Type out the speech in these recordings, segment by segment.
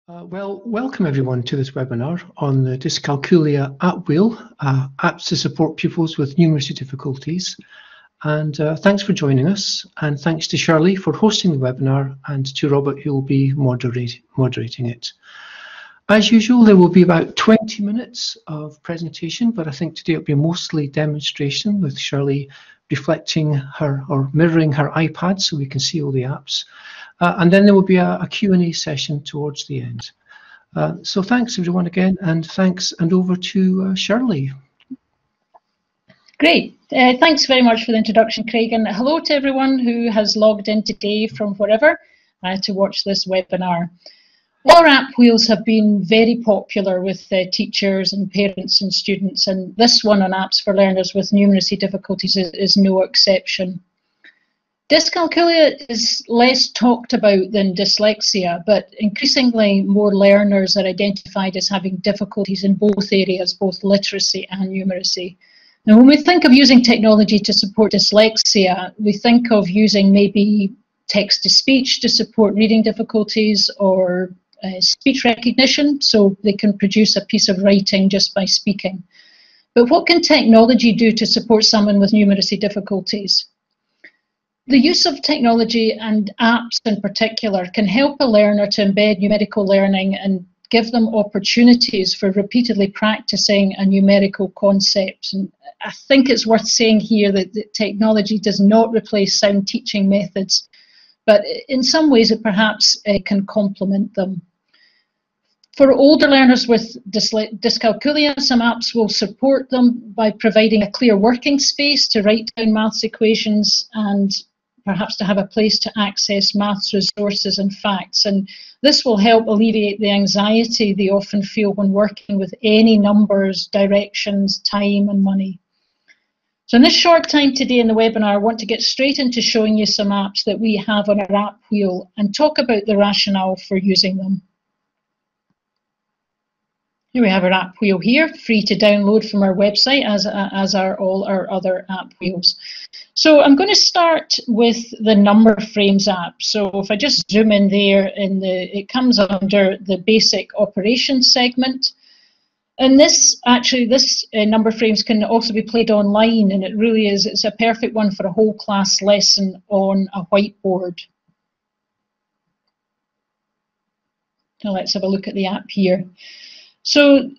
Welcome everyone to this webinar on the Dyscalculia app wheel, apps to support pupils with numeracy difficulties. And thanks for joining us, and thanks to Shirley for hosting the webinar, and to Robert, who will be moderating it. As usual, there will be about 20 minutes of presentation, but I think today it'll be mostly demonstration with Shirley reflecting her or mirroring her iPad so we can see all the apps. And then there will be a Q&A session towards the end. So thanks everyone again, and thanks, and over to Shirley. Great, thanks very much for the introduction, Craig, and hello to everyone who has logged in today from wherever to watch this webinar. Our app wheels have been very popular with teachers and parents and students, and this one on apps for learners with numeracy difficulties is no exception. Dyscalculia is less talked about than dyslexia, but increasingly more learners are identified as having difficulties in both areas, both literacy and numeracy. Now, when we think of using technology to support dyslexia, we think of using maybe text-to-speech to support reading difficulties, or speech recognition, so they can produce a piece of writing just by speaking. But what can technology do to support someone with numeracy difficulties? The use of technology and apps in particular can help a learner to embed numerical learning and give them opportunities for repeatedly practicing a numerical concept. And I think it's worth saying here that technology does not replace sound teaching methods, but in some ways it perhaps can complement them. For older learners with dyscalculia, some apps will support them by providing a clear working space to write down maths equations and perhaps to have a place to access maths resources and facts. And this will help alleviate the anxiety they often feel when working with any numbers, directions, time and money. So in this short time today in the webinar, I want to get straight into showing you some apps that we have on our app wheel and talk about the rationale for using them. Here we have our app wheel here, free to download from our website, as are all our other app wheels. So I'm going to start with the Number Frames app. So if I just zoom in there, it comes under the basic operations segment. And this Number Frames can also be played online, and it really is, it's a perfect one for a whole class lesson on a whiteboard. Now let's have a look at the app here. So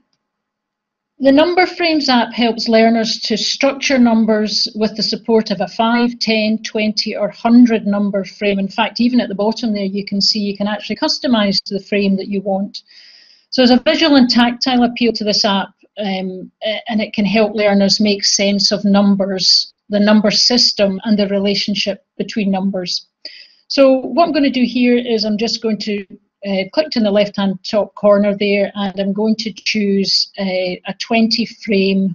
the Number Frames app helps learners to structure numbers with the support of a 5, 10, 20 or 100 number frame. In fact, even at the bottom there you can see you can actually customize the frame that you want. So there's a visual and tactile appeal to this app, and it can help learners make sense of numbers, the number system and the relationship between numbers. So what I'm going to do here is I'm just going to clicked in the left-hand top corner there, and I'm going to choose a 20 frame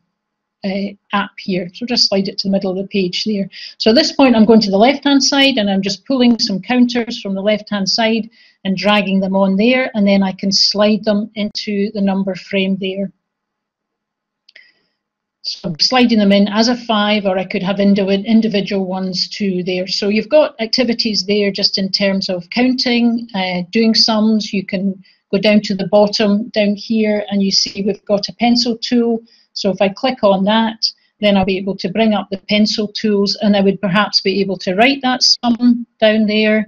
app here. So just slide it to the middle of the page there. So at this point I'm going to the left-hand side, and I'm just pulling some counters from the left-hand side and dragging them on there, and then I can slide them into the number frame there. So I'm sliding them in as a 5, or I could have individual ones too there. So you've got activities there just in terms of counting, doing sums. You can go down to the bottom down here, and you see we've got a pencil tool. So if I click on that, then I'll be able to bring up the pencil tools, and I would perhaps be able to write that sum down there,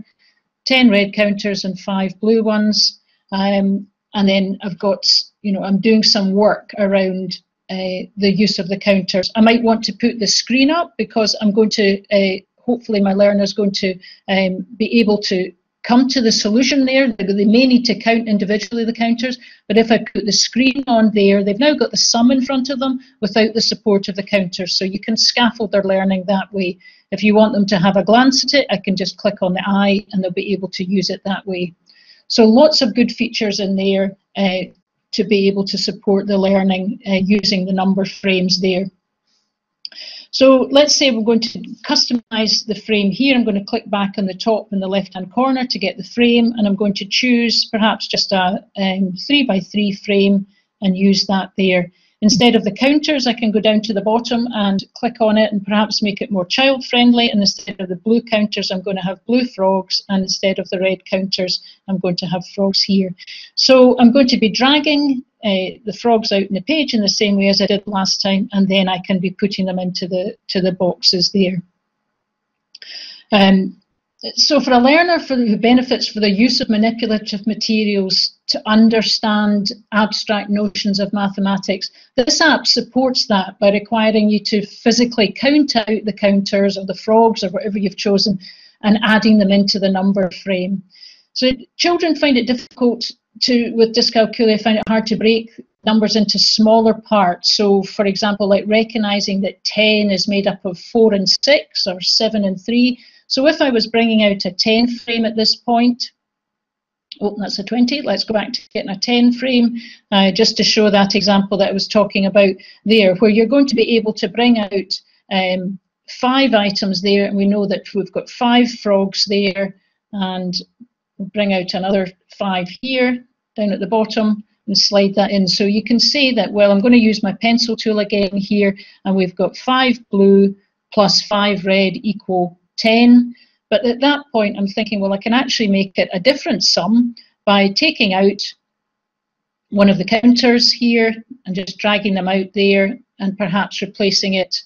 10 red counters and 5 blue ones. And then I've got, I'm doing some work around the use of the counters. I might want to put the screen up because I'm going to, hopefully my learner is going to be able to come to the solution there. They may need to count individually the counters, but if I put the screen on there, they've now got the sum in front of them without the support of the counters. So you can scaffold their learning that way. If you want them to have a glance at it, I can just click on the eye and they'll be able to use it that way. So lots of good features in there to be able to support the learning using the number frames there. So let's say we're going to customize the frame here. I'm going to click back on the top in the left-hand corner to get the frame, and I'm going to choose perhaps just a 3 by 3 frame and use that there. Instead of the counters, I can go down to the bottom and click on it and perhaps make it more child-friendly. And instead of the blue counters, I'm going to have blue frogs. And instead of the red counters, I'm going to have frogs here. So I'm going to be dragging the frogs out in the page in the same way as I did last time, and then I can be putting them into the boxes there. So for a learner who benefits from the use of manipulative materials to understand abstract notions of mathematics, this app supports that by requiring you to physically count out the counters or the frogs or whatever you've chosen and adding them into the number frame. So children find it difficult with dyscalculia, find it hard to break numbers into smaller parts. So for example, like recognizing that 10 is made up of 4 and 6 or 7 and 3. So if I was bringing out a 10 frame at this point, oh, that's a 20. Let's go back to getting a 10 frame, just to show that example that I was talking about there, where you're going to be able to bring out 5 items there, and we know that we've got 5 frogs there, and we'll bring out another 5 here, down at the bottom, and slide that in. So you can see that, well, I'm going to use my pencil tool again here, and we've got 5 blue plus 5 red equal 10, but at that point I'm thinking, well, I can actually make it a different sum by taking out one of the counters here and just dragging them out there and perhaps replacing it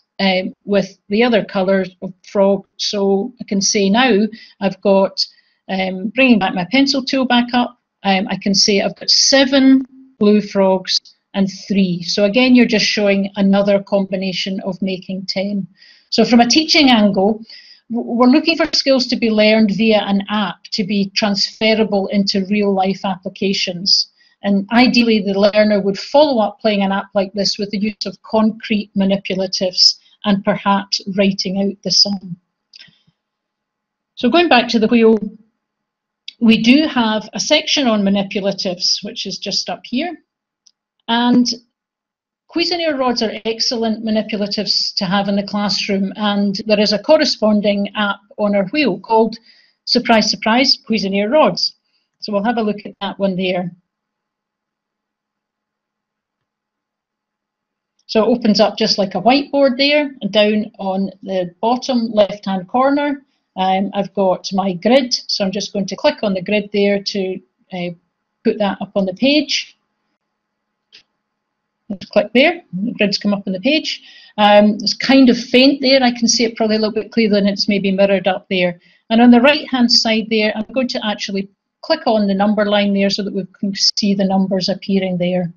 with the other colour of frog. So I can say now I've got, bringing back my pencil tool back up, I can say I've got 7 blue frogs and 3. So again, you're just showing another combination of making 10. So from a teaching angle, we're looking for skills to be learned via an app to be transferable into real-life applications. And ideally, the learner would follow up playing an app like this with the use of concrete manipulatives and perhaps writing out the sum. So going back to the wheel, we do have a section on manipulatives, which is just up here. And Cuisenaire rods are excellent manipulatives to have in the classroom, and there is a corresponding app on our wheel called, surprise, surprise, Cuisenaire rods. So we'll have a look at that one there. So it opens up just like a whiteboard there, and down on the bottom left-hand corner, I've got my grid. So I'm just going to click on the grid there to put that up on the page. Let's click there, the grids come up on the page. It's kind of faint there, I can see it probably a little bit clearer than it's maybe mirrored up there. And on the right hand side there, I'm going to actually click on the number line there so that we can see the numbers appearing there.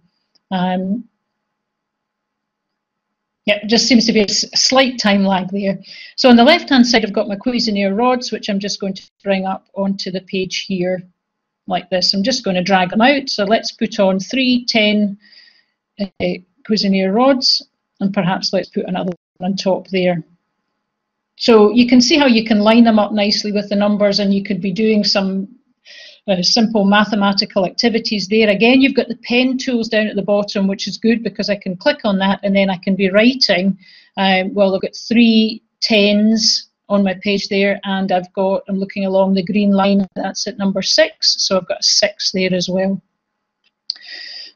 Yeah, it just seems to be a slight time lag there. So on the left hand side, I've got my Cuisenaire rods, which I'm just going to bring up onto the page here like this. I'm just going to drag them out. So let's put on 3, 10, Cuisenaire rods, and perhaps let's put another one on top there. So you can see how you can line them up nicely with the numbers, and you could be doing some simple mathematical activities there. Again, you've got the pen tools down at the bottom, which is good because I can click on that and then I can be writing. Well, I've got 3 10s on my page there, and I'm looking along the green line, that's at number 6, so I've got a 6 there as well.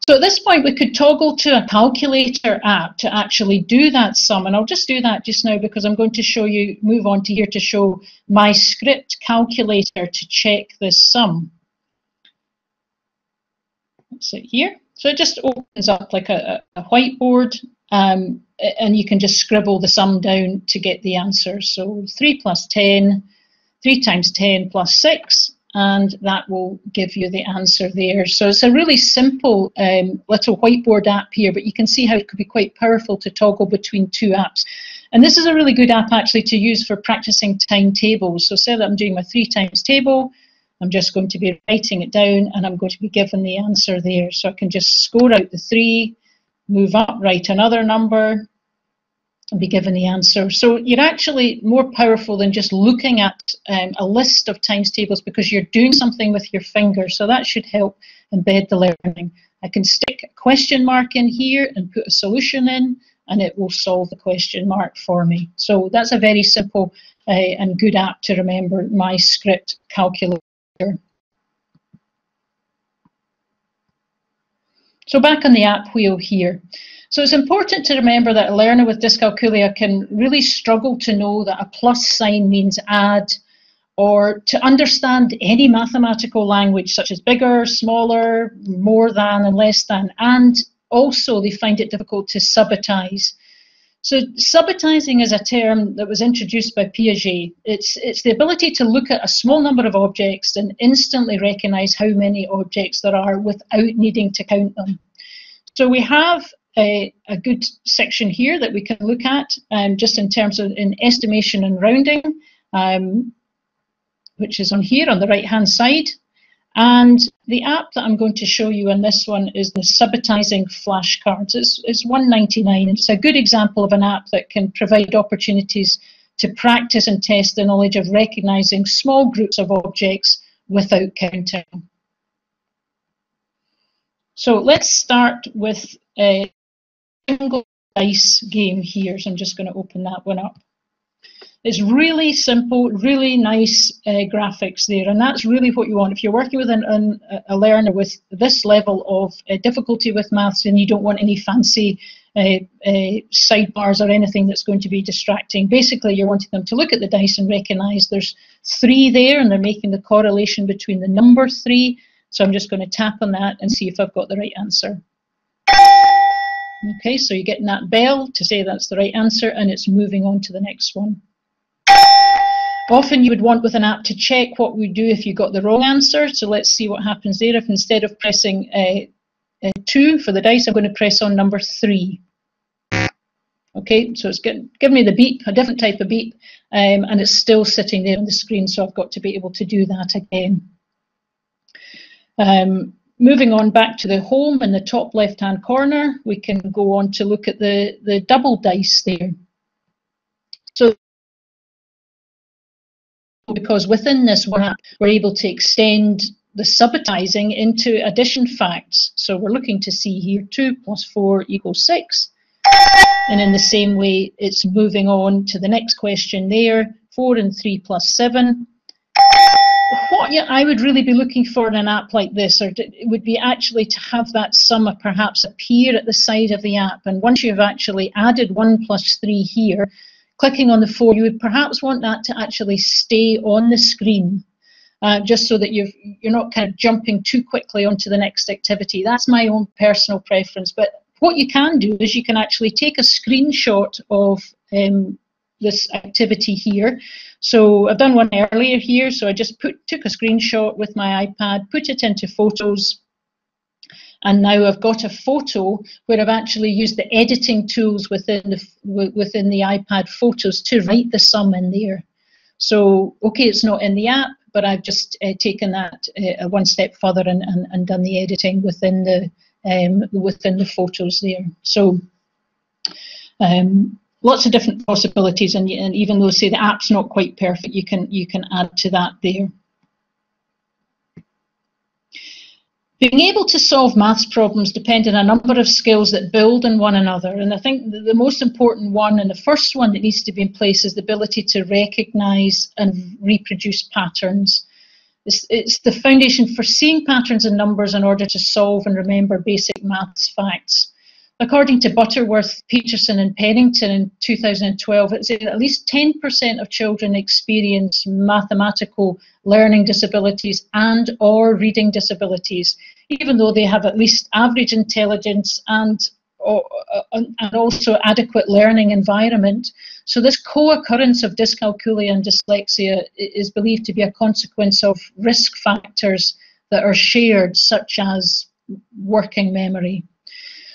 So at this point, we could toggle to a calculator app to actually do that sum, and I'll just do that just now because I'm going to show you, move on to here to show my script calculator to check this sum. That's it here. So it just opens up like a whiteboard, and you can just scribble the sum down to get the answer. So 3 plus 10, 3 times 10 plus 6, and that will give you the answer there. So it's a really simple little whiteboard app here, but you can see how it could be quite powerful to toggle between 2 apps. And this is a really good app actually to use for practicing timetables. So say that I'm doing my 3 times table, I'm just going to be writing it down, and I'm going to be given the answer there. So I can just score out the 3, move up, write another number, and be given the answer. So you're actually more powerful than just looking at a list of times tables because you're doing something with your finger. So that should help embed the learning. I can stick a question mark in here and put a solution in, and it will solve the question mark for me. So that's a very simple and good app to remember, my script calculator. So back on the app wheel here. So it's important to remember that a learner with dyscalculia can really struggle to know that a plus sign means add, or to understand any mathematical language such as bigger, smaller, more than and less than, and also they find it difficult to subitize. So subitizing is a term that was introduced by Piaget. It's the ability to look at a small number of objects and instantly recognize how many objects there are without needing to count them. So we have a good section here that we can look at, just in terms of in estimation and rounding, which is on here on the right hand side. And the app that I'm going to show you in this one is the Subitizing flashcards. It's $1.99, and it's a good example of an app that can provide opportunities to practice and test the knowledge of recognizing small groups of objects without counting. So let's start with a single dice game here. So I'm just going to open that one up. It's really simple, really nice graphics there, and that's really what you want. If you're working with a learner with this level of difficulty with maths and you don't want any fancy sidebars or anything that's going to be distracting, basically you're wanting them to look at the dice and recognize there's 3 there, and they're making the correlation between the number 3. So I'm just going to tap on that and see if I've got the right answer. Okay, so you're getting that bell to say that's the right answer, and it's moving on to the next one. Often you would want with an app to check what we do if you got the wrong answer. So let's see what happens there. If instead of pressing 2 for the dice, I'm going to press on number 3. Okay, so it's giving me the beep, a different type of beep, and it's still sitting there on the screen, so I've got to be able to do that again. Moving on back to the home in the top left-hand corner, we can go on to look at the double dice there. So because within this one, we're able to extend the subitizing into addition facts. So we're looking to see here 2 plus 4 equals 6. And in the same way, it's moving on to the next question there, 4 and 3 plus 7. What I would really be looking for in an app like this would be actually to have that sum perhaps appear at the side of the app. And once you've actually added 1 plus 3 here, clicking on the 4, you would perhaps want that to actually stay on the screen, just so that you're not kind of jumping too quickly onto the next activity. That's my own personal preference. But what you can do is you can actually take a screenshot of this activity here. So I've done one earlier here, so I just took a screenshot with my iPad, put it into Photos, and now I've got a photo where I've actually used the editing tools within the iPad Photos to write the sum in there. So, okay, it's not in the app, but I've just taken that one step further and done the editing within the photos there. So, lots of different possibilities, and even though, say, the app's not quite perfect, you can add to that there. Being able to solve maths problems depend on a number of skills that build on one another, and I think the most important one, and the first one that needs to be in place, is the ability to recognise and reproduce patterns. It's the foundation for seeing patterns in numbers in order to solve and remember basic maths facts. According to Butterworth, Peterson and Pennington in 2012, it's at least 10% of children experience mathematical learning disabilities and or reading disabilities, even though they have at least average intelligence and also adequate learning environment. So this co-occurrence of dyscalculia and dyslexia is believed to be a consequence of risk factors that are shared, such as working memory.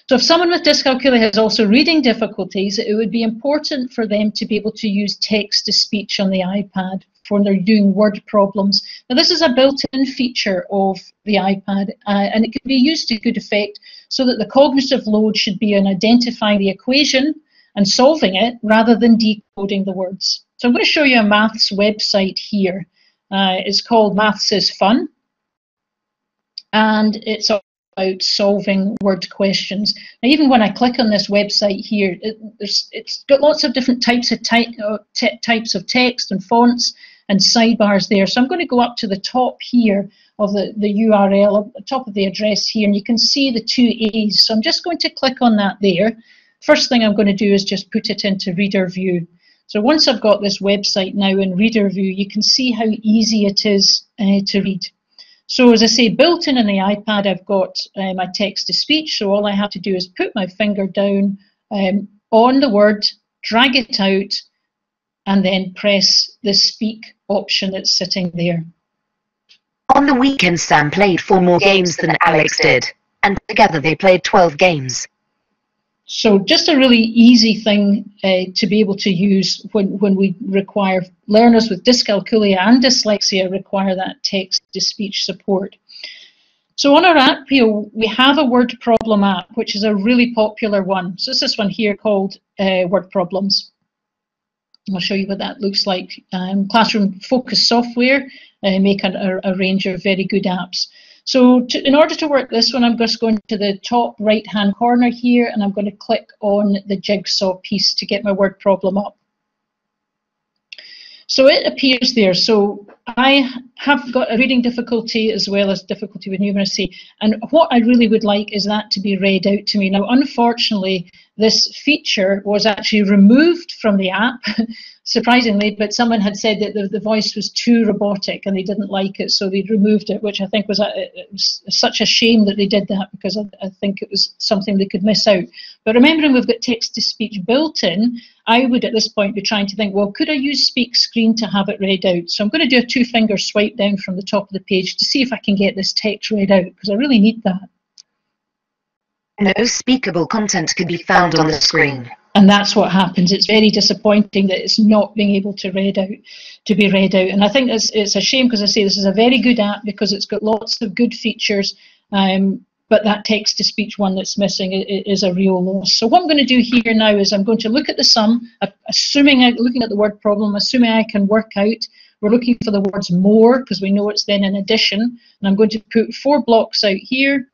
So if someone with dyscalculia has also reading difficulties, it would be important for them to be able to use text-to-speech on the iPad when they're doing word problems. Now, this is a built-in feature of the iPad, and it can be used to good effect, so that the cognitive load should be on identifying the equation and solving it rather than decoding the words. So I'm going to show you a maths website here. It's called Maths is Fun, and it's about solving word questions. Now, even when I click on this website here, it's got lots of different types of text and fonts, and sidebars there. So I'm going to go up to the top here of the URL, top of the address here, and you can see the two A's. So I'm just going to click on that there. First thing I'm going to do is just put it into reader view. So once I've got this website now in reader view, you can see how easy it is to read. So as I say, built in the iPad, I've got my text-to-speech, so all I have to do is put my finger down on the word, drag it out, and then press the speak option that's sitting there. On the weekend, Sam played 4 more games than Alex did, and together they played 12 games. So just a really easy thing to be able to use when we require learners with dyscalculia and dyslexia require that text-to-speech support. So on our app here, we have a word problem app, which is a really popular one. So it's this one here called Word Problems. I'll show you what that looks like. Classroom focused software make a range of very good apps. So in order to work this one, I'm just going to the top right-hand corner here, and I'm going to click on the jigsaw piece to get my word problem up. So it appears there. So I have got a reading difficulty as well as difficulty with numeracy, and what I really would like is that to be read out to me. Now, unfortunately, this feature was actually removed from the app, surprisingly, but someone had said that the voice was too robotic and they didn't like it, so they removed it, which I think was such a shame that they did that, because I think it was something they could miss out. But remembering we've got text-to-speech built in, I would at this point be trying to think, well, could I use speak screen to have it read out? So I'm going to do a 2-finger swipe down from the top of the page to see if I can get this text read out, because I really need that. No speakable content can be found on the screen. And that's what happens. It's very disappointing that it's not being able to be read out. And I think it's a shame, because I say this is a very good app because it's got lots of good features, but that text-to-speech one that's missing is a real loss. So what I'm going to do here now is I'm going to look at the sum, looking at the word problem, assuming I can work out. We're looking for the words more, because we know it's then in addition. And I'm going to put 4 blocks out here.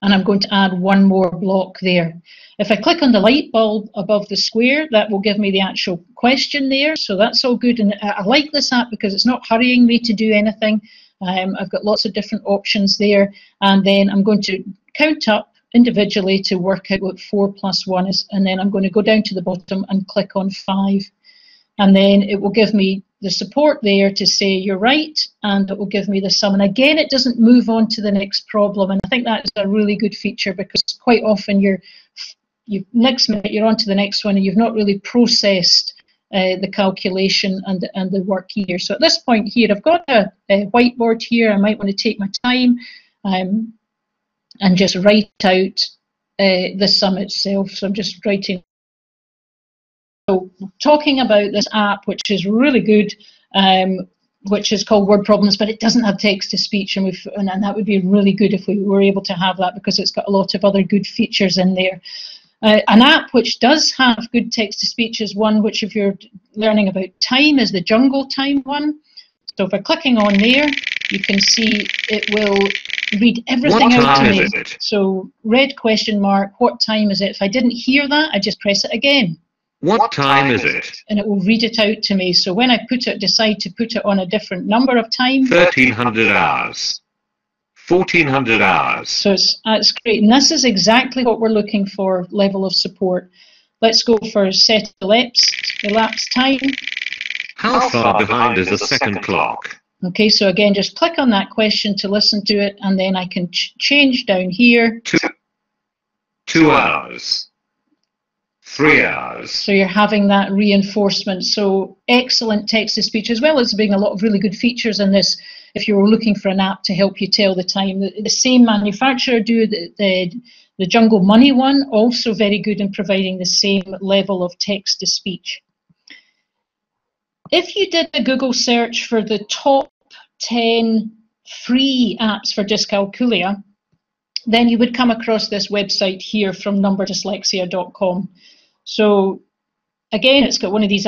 And I'm going to add 1 more block there. If I click on the light bulb above the square, that will give me the actual question there. So that's all good. And I like this app because it's not hurrying me to do anything. I've got lots of different options there. And then I'm going to count up individually to work out what 4 plus 1 is. And then I'm going to go down to the bottom and click on 5. And then it will give me the support there to say you're right, and it will give me the sum. And again, it doesn't move on to the next problem, and I think that is a really good feature, because quite often next minute you're on to the next one and you've not really processed the calculation and the work here. So at this point here, I've got a whiteboard here. I might want to take my time and just write out the sum itself. So I'm just writing. So talking about this app, which is really good, which is called Word Problems, but it doesn't have text-to-speech, and that would be really good if we were able to have that, because it's got a lot of other good features in there. An app which does have good text-to-speech is one which, if you're learning about time, is the Jungle Time one. So if I'm clicking on there, you can see it will read everything out to me. So red question mark, what time is it? If I didn't hear that, I just press it again. What time is it? And it will read it out to me. So when I decide to put it on a different number of time. 1300 hours. 1400 hours. So it's great. And this is exactly what we're looking for, level of support. Let's go for set elapsed time. How far behind is the second clock? Okay, so again, just click on that question to listen to it, and then I can change down here. 2 hours. 3 hours. So you're having that reinforcement. So excellent text-to-speech, as well as being a lot of really good features in this. If you were looking for an app to help you tell the time, the same manufacturer do the Jungle Money one, also very good in providing the same level of text-to-speech. If you did a Google search for the top 10 free apps for dyscalculia, then you would come across this website here from NumberDyslexia.com. So again, it's got one of these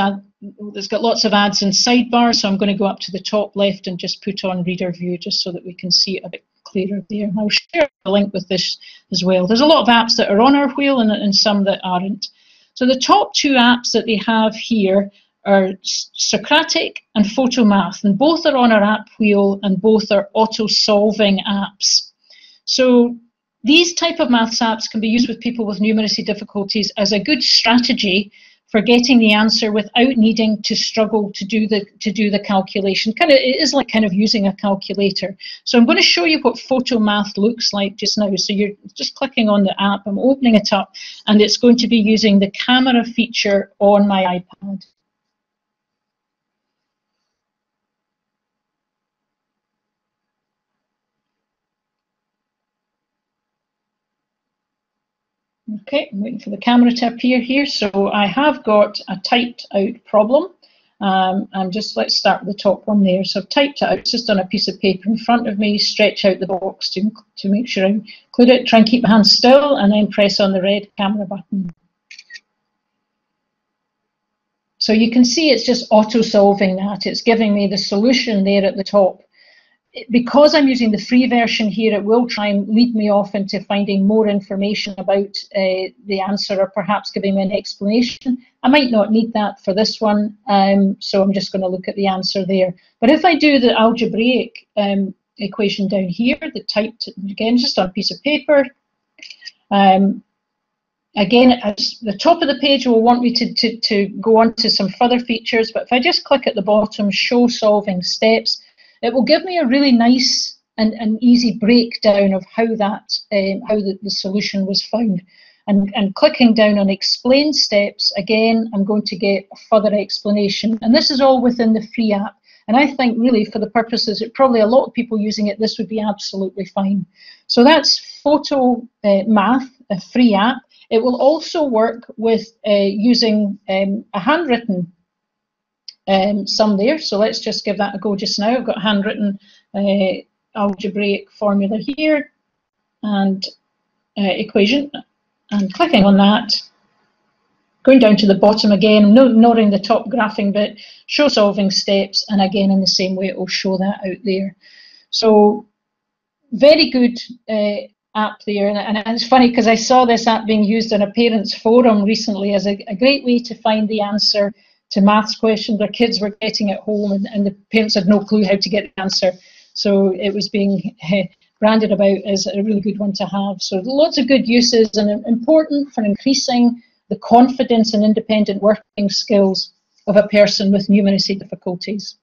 it's got lots of ads and sidebars, so I'm going to go up to the top left and just put on reader view, just so that we can see it a bit clearer there. And I'll share a link with this as well. There's a lot of apps that are on our wheel and some that aren't. So the top 2 apps that they have here are Socratic and PhotoMath, and both are on our app wheel and both are auto-solving apps. So these type of maths apps can be used with people with numeracy difficulties as a good strategy for getting the answer without needing to struggle to do the calculation. It is like kind of using a calculator. So I'm going to show you what PhotoMath looks like just now. So you're just clicking on the app, I'm opening it up, and it's going to be using the camera feature on my iPad. Okay, I'm waiting for the camera to appear here. So I have got a typed out problem. Let's start with the top one there. So I've typed it out, it's just on a piece of paper in front of me, stretch out the box to make sure I include it, try and keep my hand still, and then press on the red camera button. So you can see it's just auto-solving that. It's giving me the solution there at the top. Because I'm using the free version here, it will try and lead me off into finding more information about the answer, or perhaps giving me an explanation. I might not need that for this one, so I'm just going to look at the answer there. But if I do the algebraic equation down here, the typed, again, just on a piece of paper, again, at the top of the page will want me to go on to some further features, but if I just click at the bottom, show solving steps, it will give me a really nice and easy breakdown of how the solution was found. And clicking down on explain steps, again, I'm going to get a further explanation. And this is all within the free app. And I think really for the purposes, probably a lot of people using it, this would be absolutely fine. So that's PhotoMath, a free app. It will also work with using a handwritten sum there. So let's just give that a go just now. I've got a handwritten algebraic formula here and equation, and clicking on that, going down to the bottom again, ignoring the top graphing bit, show solving steps, and again in the same way it will show that out there. So very good app there, and it's funny because I saw this app being used on a parents forum recently as a great way to find the answer to maths questions their kids were getting at home, and the parents had no clue how to get the answer. So it was being branded about as a really good one to have. So lots of good uses, and important for increasing the confidence and independent working skills of a person with numeracy difficulties.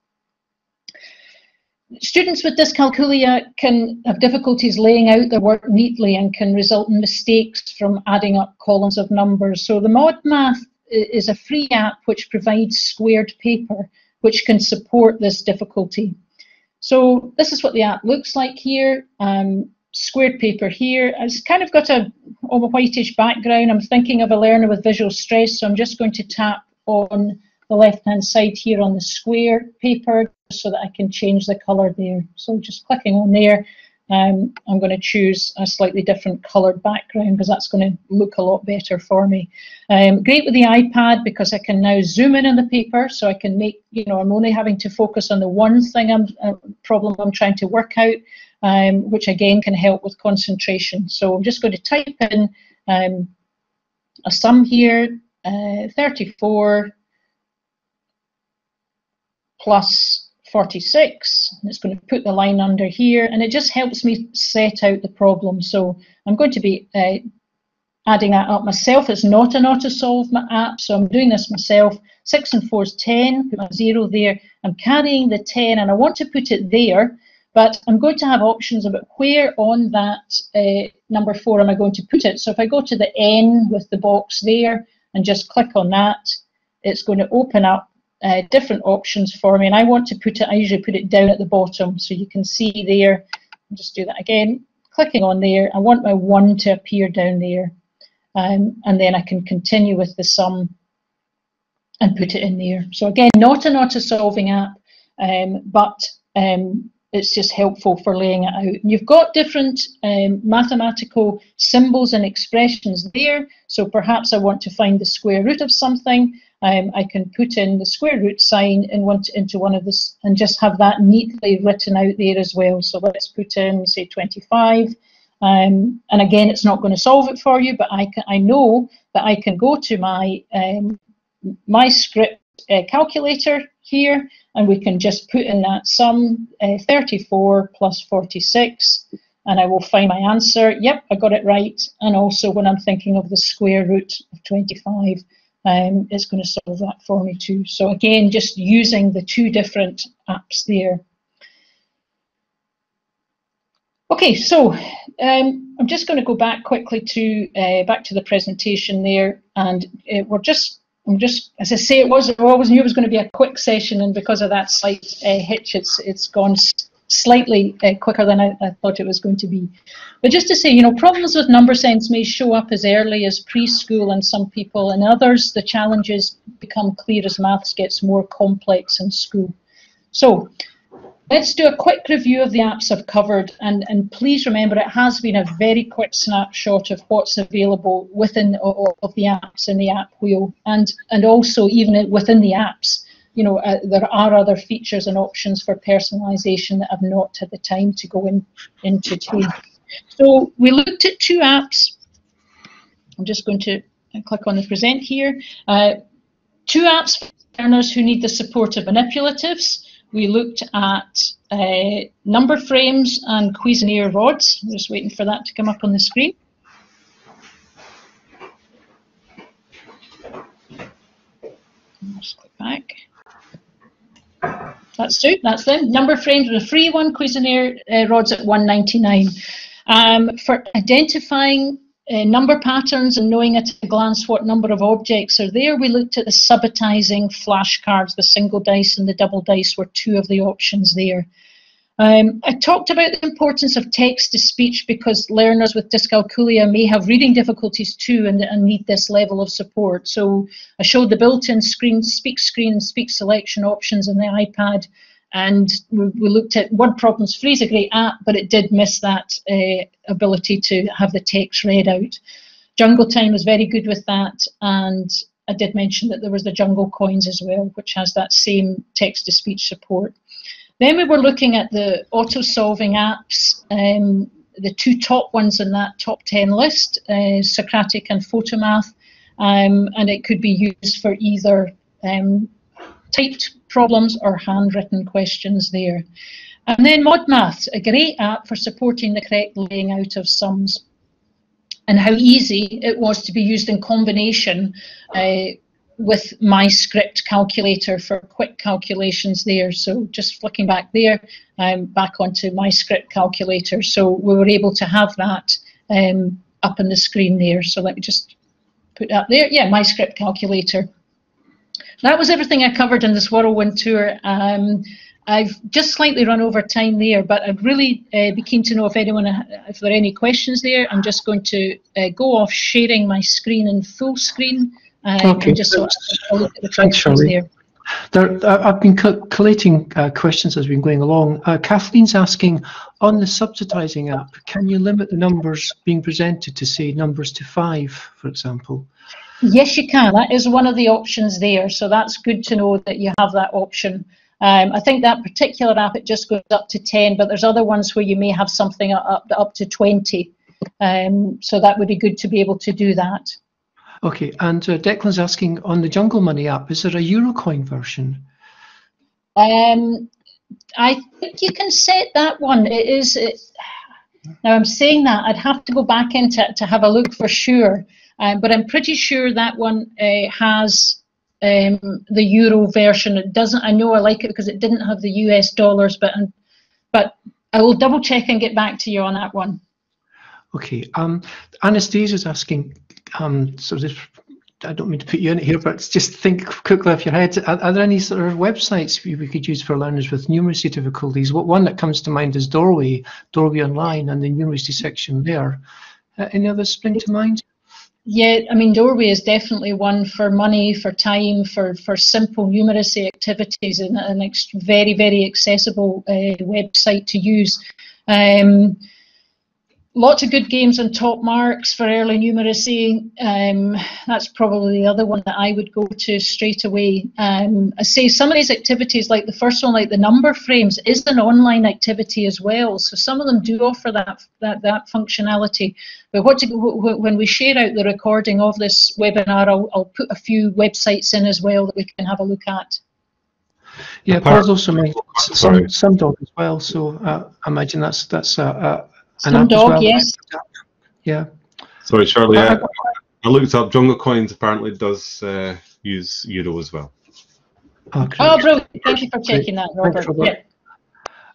Students with dyscalculia can have difficulties laying out their work neatly and can result in mistakes from adding up columns of numbers. So the ModMath is a free app which provides squared paper which can support this difficulty. So this is what the app looks like here. Squared paper here. It's kind of got a whitish background. I'm thinking of a learner with visual stress, so I'm just going to tap on the left-hand side here on the square paper so that I can change the colour there. So just clicking on there, I'm going to choose a slightly different coloured background because that's going to look a lot better for me. Great with the iPad because I can now zoom in on the paper, so I can make, I'm only having to focus on the one thing problem I'm trying to work out, which again can help with concentration. So I'm just going to type in a sum here, 34 plus 46, and it's going to put the line under here, and it just helps me set out the problem. So I'm going to be adding that up myself. It's not an auto-solve app, so I'm doing this myself. 6 and 4 is 10, put my 0 there. I'm carrying the 10, and I want to put it there, but I'm going to have options about where on that number 4 am I going to put it. So if I go to the N with the box there and just click on that, it's going to open up different options for me, and I want to put it, I usually put it down at the bottom, so you can see there. I'll just do that again, clicking on there. I want my 1 to appear down there, and then I can continue with the sum and put it in there. So again, not an auto-solving app, but it's just helpful for laying it out. And you've got different mathematical symbols and expressions there, so perhaps I want to find the square root of something. I can put in the square root sign into one of this and just have that neatly written out there as well. So let's put in, say, 25. And again, it's not going to solve it for you, but I know that I can go to my my script calculator here, and we can just put in that sum, 34 plus 46, and I will find my answer. Yep, I got it right. And also when I'm thinking of the square root of 25, it's going to solve that for me too. So again, just using the two different apps there. Okay, so I'm just going to go back quickly to the presentation there, and I'm just, as I say, I always knew it was going to be a quick session, and because of that slight hitch, it's gone slightly quicker than I thought it was going to be. But just to say, you know, problems with number sense may show up as early as preschool in some people, and others the challenges become clear as maths gets more complex in school. So let's do a quick review of the apps I've covered, and please remember it has been a very quick snapshot of what's available within of the apps in the app wheel, and also even within the apps, you know, there are other features and options for personalization that I've not had the time to go into today. So we looked at two apps. I'm just going to click on the present here. Two apps for learners who need the support of manipulatives. We looked at number frames and Cuisenaire rods. I'm just waiting for that to come up on the screen. Just click back. That's two, that's them. Number frames with a free one, Cuisenaire rods at $1.99. For identifying number patterns and knowing at a glance what number of objects are there, we looked at the subitizing flashcards. The single dice and the double dice were two of the options there. I talked about the importance of text-to-speech because learners with dyscalculia may have reading difficulties too and need this level of support. So I showed the built-in screen selection options on the iPad, and we looked at word problems. Free is a great app, but it did miss that ability to have the text read out. Jungle Time was very good with that, and I did mention that there was the Jungle Coins as well, which has that same text-to-speech support. Then we were looking at the auto-solving apps, the two top ones in that top 10 list, Socratic and PhotoMath, and it could be used for either typed problems or handwritten questions there. And then ModMath, a great app for supporting the correct laying out of sums, and how easy it was to be used in combination with my script calculator for quick calculations there. So just flicking back there, back onto my script calculator. So we were able to have that up on the screen there. So let me just put that there. Yeah, my script calculator. That was everything I covered in this whirlwind tour. I've just slightly run over time there, but I'd really be keen to know if there are any questions there. I'm just going to go off sharing my screen in full screen. Okay. Just so I'll look at the Thanks, Shirley. there. I've been collating questions as we've been going along. Kathleen's asking, on the subtitizing app, can you limit the numbers being presented to, say, numbers to 5, for example? Yes, you can. That is one of the options there. So that's good to know that you have that option. I think that particular app, it just goes up to 10, but there's other ones where you may have something up to 20. So that would be good to be able to do that. Okay, and Declan's asking, on the Jungle Money app, is there a Eurocoin version? I think you can set that one. Now I'm saying that, I'd have to go back into it to have a look for sure, but I'm pretty sure that one has the Euro version. It doesn't. I know I like it because it didn't have the US dollars, but I will double check and get back to you on that one. Okay, Anastasia's asking, so this, I don't mean to put you in it here, but just think quickly off your head. Are there any sort of websites we could use for learners with numeracy difficulties? One that comes to mind is Doorway Online, and the numeracy section there. Any others spring to mind? Yeah, I mean, Doorway is definitely one for money, for time, for simple numeracy activities, and an very, very accessible website to use. Lots of good games and top marks for early numeracy. That's probably the other one that I would go to straight away. I say some of these activities, like the first one, like the number frames, is an online activity as well. So some of them do offer that functionality. But when we share out the recording of this webinar, I'll put a few websites in as well that we can have a look at. Yeah, Paul's also mentioned some dog as well. So I imagine that's Some dog, well. Yes. Yeah. Sorry, Shirley. I looked up Jungle Coins. Apparently, does use Euro as well. Oh, brilliant! Thank you for checking that, Robert. Thanks, Robert.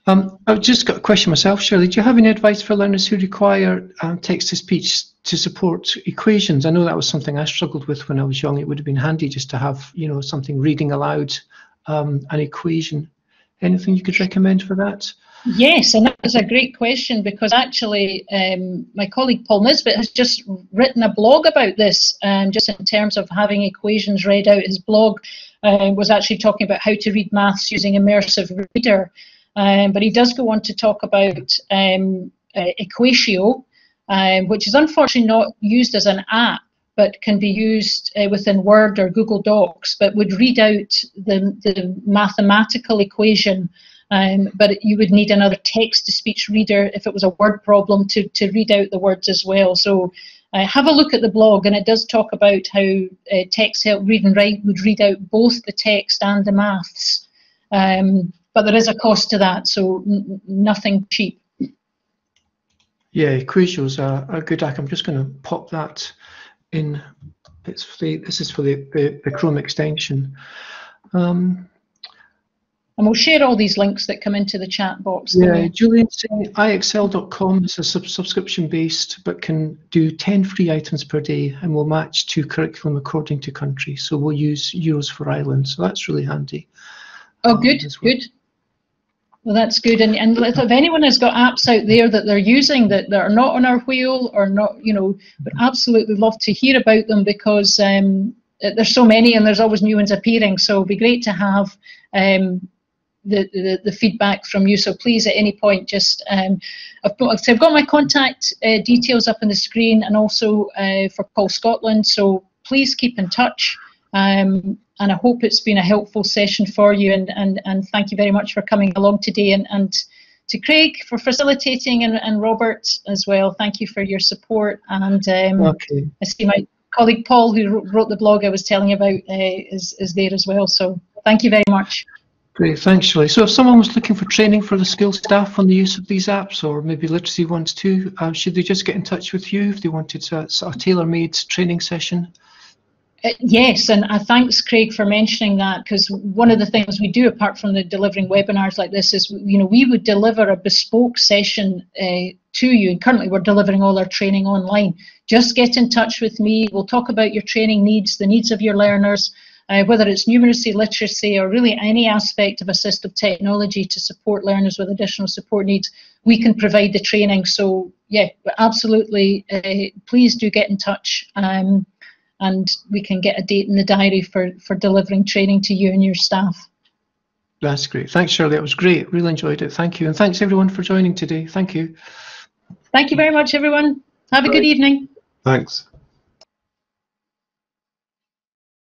Yeah. I've just got a question myself, Shirley. Do you have any advice for learners who require text-to-speech to support equations? I know that was something I struggled with when I was young. It would have been handy just to have, something reading aloud an equation. Anything you could recommend for that? Yes, and that was a great question, because actually my colleague Paul Nisbet has just written a blog about this, just in terms of having equations read out. His blog was actually talking about how to read maths using immersive reader, but he does go on to talk about Equatio, which is unfortunately not used as an app, but can be used within Word or Google Docs, but would read out the mathematical equation. But you would need another text-to-speech reader if it was a word problem to read out the words as well. So have a look at the blog, and it does talk about how text help read and write would read out both the text and the maths. But there is a cost to that, so nothing cheap. Yeah, Equatios are a good app. I'm just going to pop that in. This is for the Chrome extension. And we'll share all these links that come into the chat box. Yeah, Julian's saying iExcel.com is a subscription-based, but can do 10 free items per day and will match to curriculum according to country. So we'll use Euros for Ireland. So that's really handy. Oh, good, good. Well, that's good. And if anyone has got apps out there that they're using that are not on our wheel or not, would absolutely love to hear about them, because there's so many and there's always new ones appearing. So it'd be great to have the feedback from you. So please, at any point, just I've got my contact details up on the screen, and also for Paul Scotland. So please keep in touch. And I hope it's been a helpful session for you, and thank you very much for coming along today, and to Craig for facilitating, and Robert as well. Thank you for your support. And okay. I see my colleague Paul, who wrote the blog I was telling you about, is there as well. So thank you very much. Great, thanks, Shirley. So if someone was looking for training for the school staff on the use of these apps, or maybe literacy ones too, should they just get in touch with you if they wanted a tailor-made training session? Yes, and thanks, Craig, for mentioning that, because one of the things we do, apart from the delivering webinars like this, is we would deliver a bespoke session to you. And currently we're delivering all our training online. Just get in touch with me. We'll talk about your training needs, the needs of your learners, whether it's numeracy, literacy, or really any aspect of assistive technology to support learners with additional support needs. We can provide the training. So yeah, absolutely, please do get in touch. And we can get a date in the diary for delivering training to you and your staff. That's great. Thanks, Shirley. It was great. Really enjoyed it. Thank you. And thanks, everyone, for joining today. Thank you. Thank you very much, everyone. Have a good evening. Thanks.